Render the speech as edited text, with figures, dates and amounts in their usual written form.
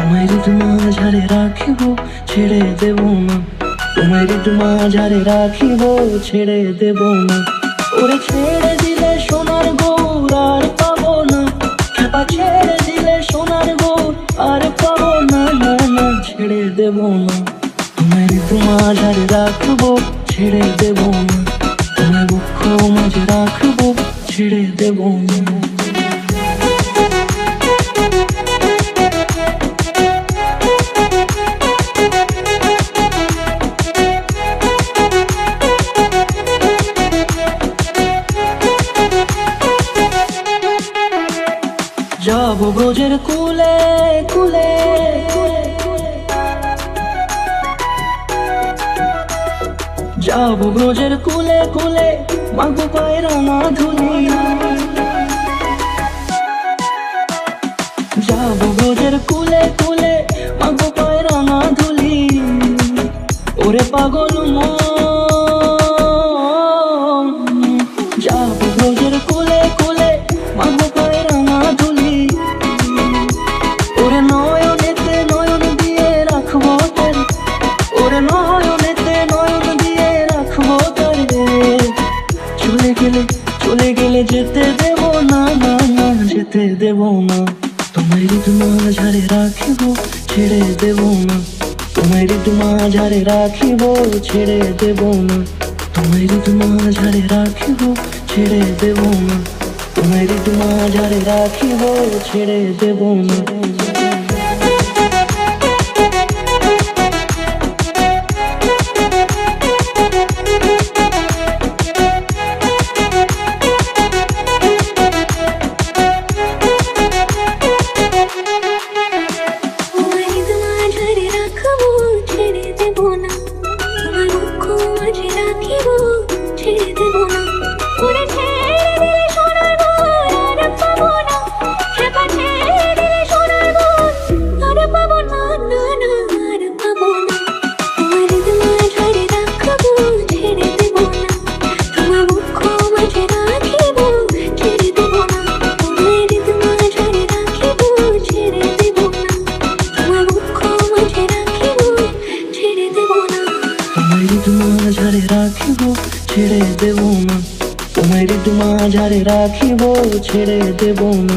তোমার মাঝারে রাখিব ছেড়ে দেব না, তোমার মাঝারে রাখিব ছেড়ে দেব না। ওরে ছেড়ে দিলে সোনার গৌর আর পাবো না, খেপা ছেড়ে দিলে সোনার গৌর আর পাবো না, না না ছেড়ে দেব না। তোমার মাঝারে রাখবো ছেড়ে দেব না, তোমার বুক মাঝে রাখবো ছেড়ে দেব না। যাব ব্রজের কুলে কুলে, যাব ব্রজের কুলে কুলে, মাগো পায়ের রাঙা ধুলি। যাব ব্রজের কুলে কুলে, মাগো পায়ের রাঙা ধুলি। ওরে পাগল মন, যাব ব্রজের কুলে কুলে, মাগো পায়ের রাঙা ধুলি। ওরে নয়নেতে নয়ন দিয়ে রাখবো তারে, ওরে নয়নেতে নয়ন দিয়ে রাখবো তারে। চলে গেলে চলে গেলে যেতে দেব না, না না যেতে দেব না। তোমার মাঝারে রাখিব ছেড়ে দেব না, তোমার মাঝারে রাখিব ছেড়ে দেব না। তোমার মাঝারে রাখিব ছেড়ে দেব না, তোমার মাঝারে রাখিব ছেড়ে দেব না। মাঝারে রাখিব ছেড়ে দেব না, তোমার মাঝারে রাখিব ছেড়ে দেব না।